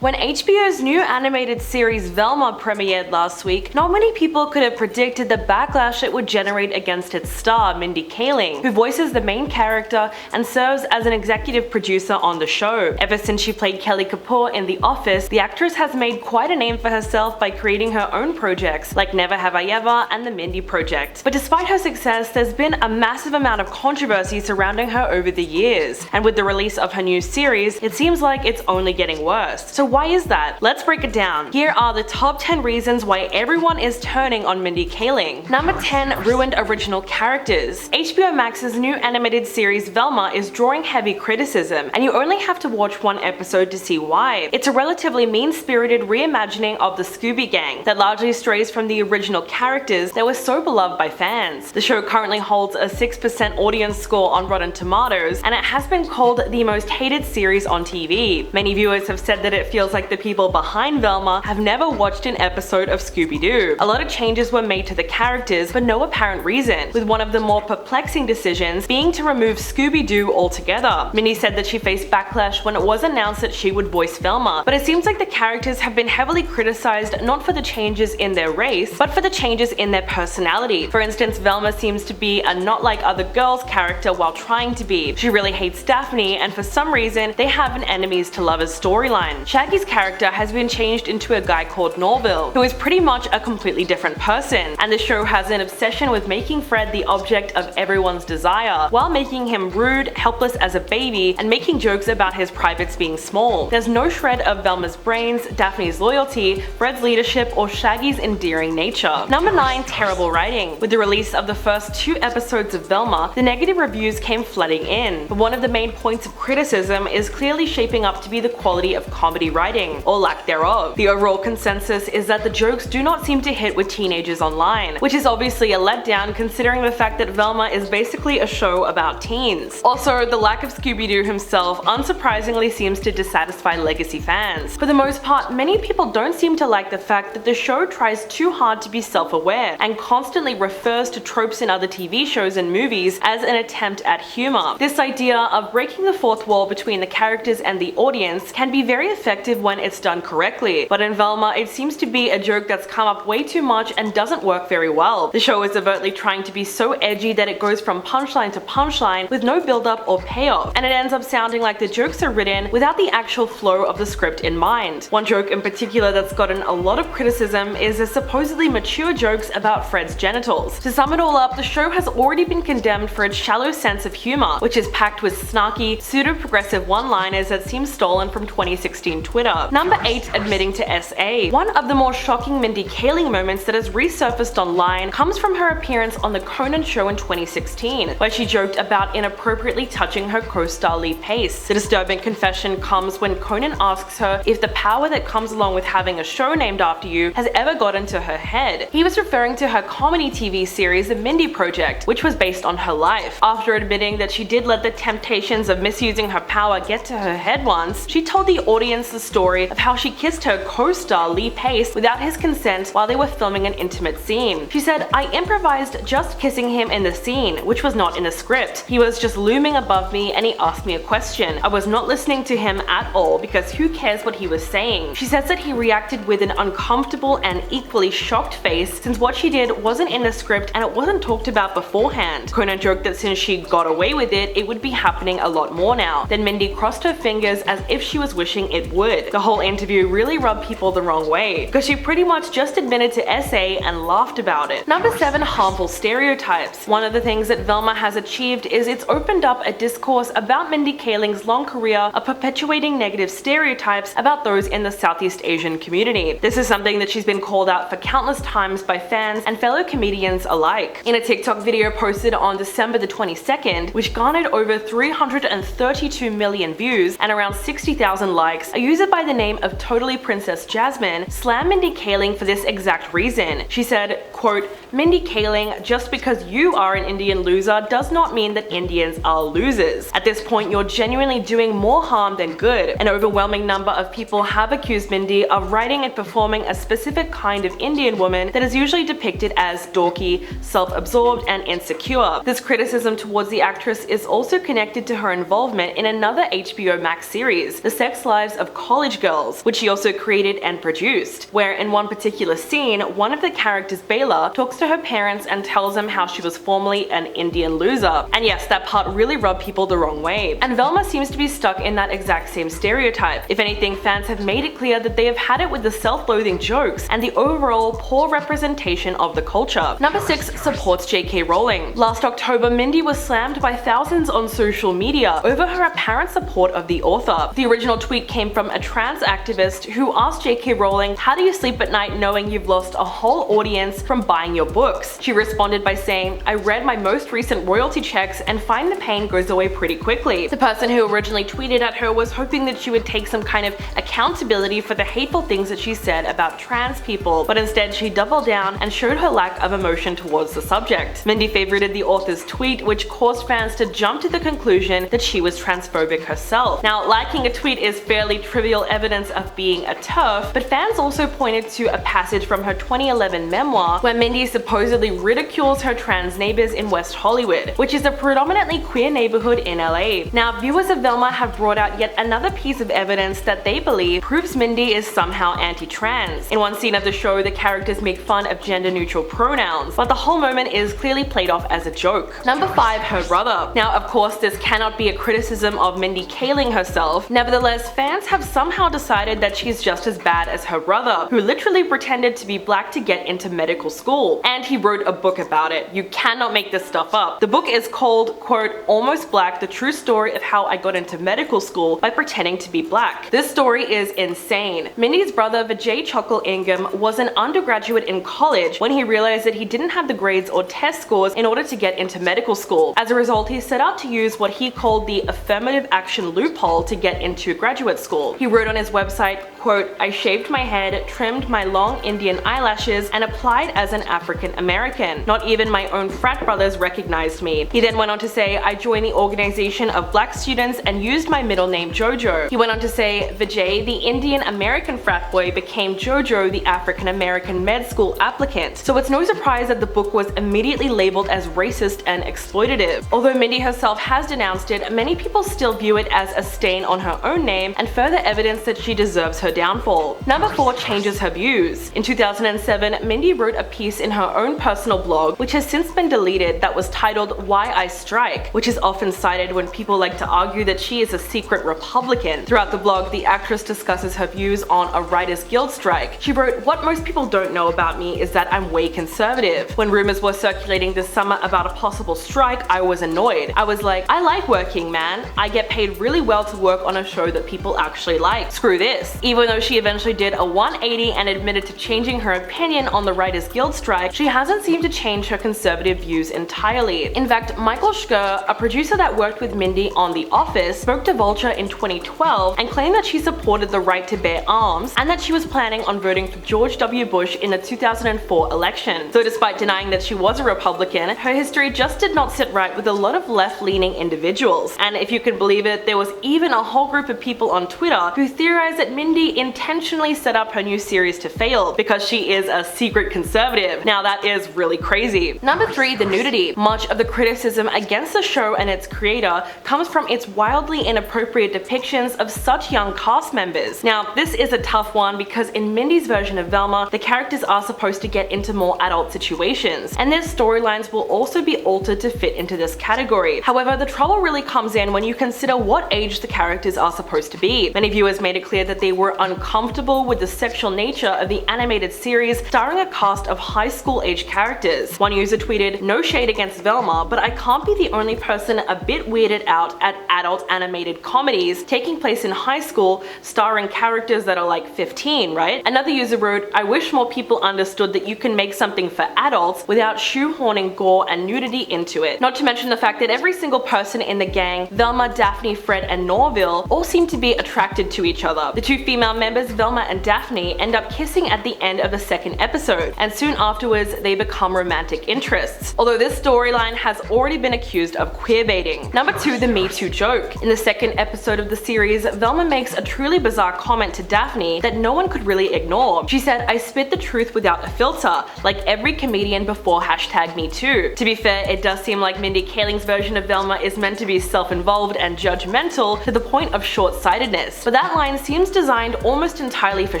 When HBO's new animated series Velma premiered last week, not many people could have predicted the backlash it would generate against its star, Mindy Kaling, who voices the main character and serves as an executive producer on the show. Ever since she played Kelly Kapoor in The Office, the actress has made quite a name for herself by creating her own projects, like Never Have I Ever and The Mindy Project. But despite her success, there's been a massive amount of controversy surrounding her over the years, and with the release of her new series, it seems like it's only getting worse. So why is that? Let's break it down. Here are the top 10 reasons why everyone is turning on Mindy Kaling. Number 10. Ruined original characters. HBO Max's new animated series Velma is drawing heavy criticism, and you only have to watch one episode to see why. It's a relatively mean-spirited reimagining of the Scooby Gang that largely strays from the original characters that were so beloved by fans. The show currently holds a 6% audience score on Rotten Tomatoes, and it has been called the most hated series on TV. Many viewers have said that it feels like the people behind Velma have never watched an episode of Scooby-Doo. A lot of changes were made to the characters for no apparent reason, with one of the more perplexing decisions being to remove Scooby-Doo altogether. Mindy said that she faced backlash when it was announced that she would voice Velma, but it seems like the characters have been heavily criticized not for the changes in their race, but for the changes in their personality. For instance, Velma seems to be a not like other girls character while trying to be. She really hates Daphne, and for some reason, they have an enemies to lovers storyline. Shaggy's character has been changed into a guy called Norville, who is pretty much a completely different person, and the show has an obsession with making Fred the object of everyone's desire, while making him rude, helpless as a baby, and making jokes about his privates being small. There's no shred of Velma's brains, Daphne's loyalty, Fred's leadership, or Shaggy's endearing nature. Number 9. Terrible writing. With the release of the first 2 episodes of Velma, the negative reviews came flooding in, but one of the main points of criticism is clearly shaping up to be the quality of comedy writing, or lack thereof. The overall consensus is that the jokes do not seem to hit with teenagers online, which is obviously a letdown considering the fact that Velma is basically a show about teens. Also, the lack of Scooby-Doo himself unsurprisingly seems to dissatisfy legacy fans. For the most part, many people don't seem to like the fact that the show tries too hard to be self-aware and constantly refers to tropes in other TV shows and movies as an attempt at humor. This idea of breaking the fourth wall between the characters and the audience can be very effective when it's done correctly, but in Velma it seems to be a joke that's come up way too much and doesn't work very well. The show is overtly trying to be so edgy that it goes from punchline to punchline with no build-up or payoff, and it ends up sounding like the jokes are written without the actual flow of the script in mind. One joke in particular that's gotten a lot of criticism is the supposedly mature jokes about Fred's genitals. To sum it all up, the show has already been condemned for its shallow sense of humor, which is packed with snarky, pseudo-progressive one-liners that seem stolen from 2016 Twitter. Number 8. Admitting to SA. One of the more shocking Mindy Kaling moments that has resurfaced online comes from her appearance on the Conan show in 2016, where she joked about inappropriately touching her co-star Lee Pace. The disturbing confession comes when Conan asks her if the power that comes along with having a show named after you has ever got into her head. He was referring to her comedy TV series The Mindy Project, which was based on her life. After admitting that she did let the temptations of misusing her power get to her head once, she told the audience the story of how she kissed her co-star Lee Pace without his consent while they were filming an intimate scene. She said, "I improvised just kissing him in the scene, which was not in the script. He was just looming above me and he asked me a question. I was not listening to him at all because who cares what he was saying." She says that he reacted with an uncomfortable and equally shocked face since what she did wasn't in the script and it wasn't talked about beforehand. Conan joked that since she got away with it, it would be happening a lot more now. Then Mindy crossed her fingers as if she was wishing it would. The whole interview really rubbed people the wrong way, because she pretty much just admitted to SA and laughed about it. Number 7. Harmful stereotypes. One of the things that Velma has achieved is it's opened up a discourse about Mindy Kaling's long career of perpetuating negative stereotypes about those in the Southeast Asian community. This is something that she's been called out for countless times by fans and fellow comedians alike. In a TikTok video posted on December the 22nd, which garnered over 332 million views and around 60,000 likes, a user by the name of Totally Princess Jasmine slammed Mindy Kaling for this exact reason. She said, quote, "Mindy Kaling, just because you are an Indian loser does not mean that Indians are losers. At this point, you're genuinely doing more harm than good." An overwhelming number of people have accused Mindy of writing and performing a specific kind of Indian woman that is usually depicted as dorky, self-absorbed, and insecure. This criticism towards the actress is also connected to her involvement in another HBO Max series, The Sex Lives of college girls, which she also created and produced, where in one particular scene, one of the characters, Bela, talks to her parents and tells them how she was formerly an Indian loser. And yes, that part really rubbed people the wrong way. And Velma seems to be stuck in that exact same stereotype. If anything, fans have made it clear that they have had it with the self-loathing jokes and the overall poor representation of the culture. Number 6 supports J.K. Rowling. Last October, Mindy was slammed by thousands on social media over her apparent support of the author. The original tweet came from a trans activist who asked J.K. Rowling, "How do you sleep at night knowing you've lost a whole audience from buying your books?" She responded by saying, "I read my most recent royalty checks and find the pain goes away pretty quickly." The person who originally tweeted at her was hoping that she would take some kind of accountability for the hateful things that she said about trans people, but instead she doubled down and showed her lack of emotion towards the subject. Mindy favorited the author's tweet, which caused fans to jump to the conclusion that she was transphobic herself. Now, liking a tweet is fairly trivial evidence of being a TERF, but fans also pointed to a passage from her 2011 memoir where Mindy supposedly ridicules her trans neighbors in West Hollywood, which is a predominantly queer neighborhood in LA. Now, viewers of Velma have brought out yet another piece of evidence that they believe proves Mindy is somehow anti-trans. In one scene of the show, the characters make fun of gender-neutral pronouns, but the whole moment is clearly played off as a joke. Number 5, her brother. Now, of course, this cannot be a criticism of Mindy Kaling herself. Nevertheless, fans have somehow decided that she's just as bad as her brother, who literally pretended to be black to get into medical school. And he wrote a book about it. You cannot make this stuff up. The book is called, quote, "Almost Black, the true story of how I got into medical school by pretending to be black." This story is insane. Mindy's brother, Vijay Chokal Ingham, was an undergraduate in college when he realized that he didn't have the grades or test scores in order to get into medical school. As a result, he set out to use what he called the affirmative action loophole to get into graduate school. He wrote on his website, quote, "I shaved my head, trimmed my long Indian eyelashes, and applied as an African American. Not even my own frat brothers recognized me." He then went on to say, "I joined the organization of black students and used my middle name Jojo." He went on to say, "Vijay, the Indian American frat boy, became Jojo, the African American med school applicant." So it's no surprise that the book was immediately labeled as racist and exploitative. Although Mindy herself has denounced it, many people still view it as a stain on her own name and further evidence that she deserves her downfall. Number 4 changes her views. In 2007, Mindy wrote a piece in her own personal blog, which has since been deleted, that was titled "Why I Strike," which is often cited when people like to argue that she is a secret Republican. Throughout the blog, the actress discusses her views on a Writers Guild strike. She wrote, "What most people don't know about me is that I'm way conservative. When rumors were circulating this summer about a possible strike, I was annoyed. I was like, I like working, man. I get paid really well to work on a show that people actually like. Screw this." Even though she eventually did a 180 and admitted to changing her opinion on the Writers Guild strike, she hasn't seemed to change her conservative views entirely. In fact, Michael Schur, a producer that worked with Mindy on The Office, spoke to Vulture in 2012 and claimed that she supported the right to bear arms and that she was planning on voting for George W. Bush in the 2004 election. So despite denying that she was a Republican, her history just did not sit right with a lot of left-leaning individuals. And if you can believe it, there was even a whole group of people on Twitter who theorized that Mindy intentionally set up her new series to fail because she is a secret conservative. Now that is really crazy. Number 3, the nudity. Much of the criticism against the show and its creator comes from its wildly inappropriate depictions of such young cast members. Now, this is a tough one because in Mindy's version of Velma, the characters are supposed to get into more adult situations, and their storylines will also be altered to fit into this category. However, the trouble really comes in when you consider what age the characters are supposed to be. Many viewers made it clear that they were uncomfortable with the sexual nature of the animated series starring a cast of high school age characters. One user tweeted, "No shade against Velma, but I can't be the only person a bit weirded out at adult animated comedies taking place in high school starring characters that are like 15, right?" Another user wrote, "I wish more people understood that you can make something for adults without shoehorning gore and nudity into it." Not to mention the fact that every single person in the gang, Velma, Daphne, Fred, and Norville, all seem to be attracted to each other. The two female members, Velma and Daphne, end up kissing at the end of the second episode, and soon afterwards they become romantic interests. Although this storyline has already been accused of queerbaiting. Number 2, the MeToo Joke. In the second episode of the series, Velma makes a truly bizarre comment to Daphne that no one could really ignore. She said, "I spit the truth without a filter, like every comedian before #MeToo." To be fair, it does seem like Mindy Kaling's version of Velma is meant to be self-involved and judgmental to the point of short-sightedness, but that line seems designed almost entirely for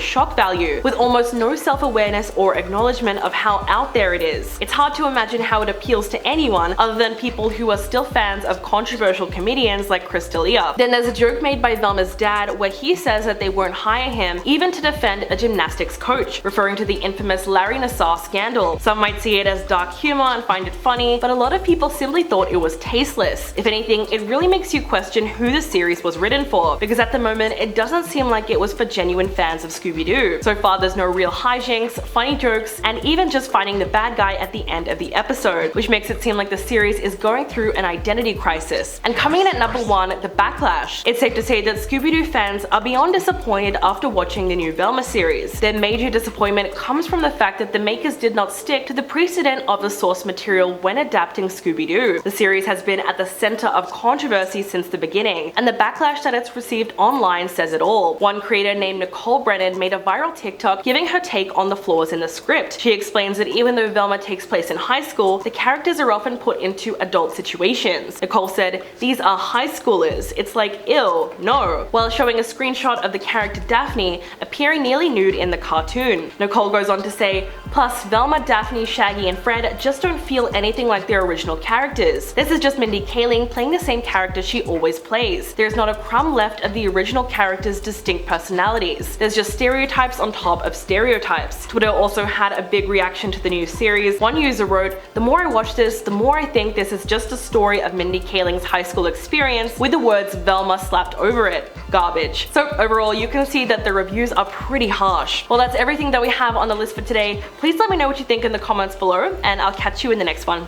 shock value, with almost no self-awareness or acknowledgement of how out there it is. It's hard to imagine how it appeals to anyone other than people who are still fans of controversial comedians like Chris D'Elia. Then there's a joke made by Velma's dad where he says that they won't hire him even to defend a gymnastics coach, referring to the infamous Larry Nassar scandal. Some might see it as dark humor and find it funny, but a lot of people simply thought it was tasteless. If anything, it really makes you question who the series was written for, because at the moment it doesn't seem like it was for genuine fans of Scooby-Doo. So far there's no real hijinks, funny jokes, and even just finding the bad guy at the end of the episode, which makes it seem like the series is going through an identity crisis. And coming in at number 1, the Backlash. It's safe to say that Scooby-Doo fans are beyond disappointed after watching the new Velma series. Their major disappointment comes from the fact that the makers did not stick to the precedent of the source material when adapting Scooby-Doo. The series has been at the center of controversy since the beginning, and the backlash that it's received online says it all. One creator named Nicole Brennan made a viral TikTok giving her take on the flaws in the script. She explains that even though Velma takes place in high school, the characters are often put into adult situations. Nicole said, "These are high schoolers. It's like, ew, no," while showing a screenshot of the character Daphne appearing nearly nude in the cartoon. Nicole goes on to say, "Plus, Velma, Daphne, Shaggy, and Fred just don't feel anything like their original characters. This is just Mindy Kaling playing the same character she always plays. There's not a crumb left of the original character's distinct personalities. There's just stereotypes on top of stereotypes." Twitter also had a big reaction to the new series. One user wrote, "The more I watch this, the more I think this is just a story of Mindy Kaling's high school experience with the words Velma slapped over it. Garbage." So overall, you can see that the reviews are pretty harsh. Well, that's everything that we have on the list for today. Please let me know what you think in the comments below, and I'll catch you in the next one.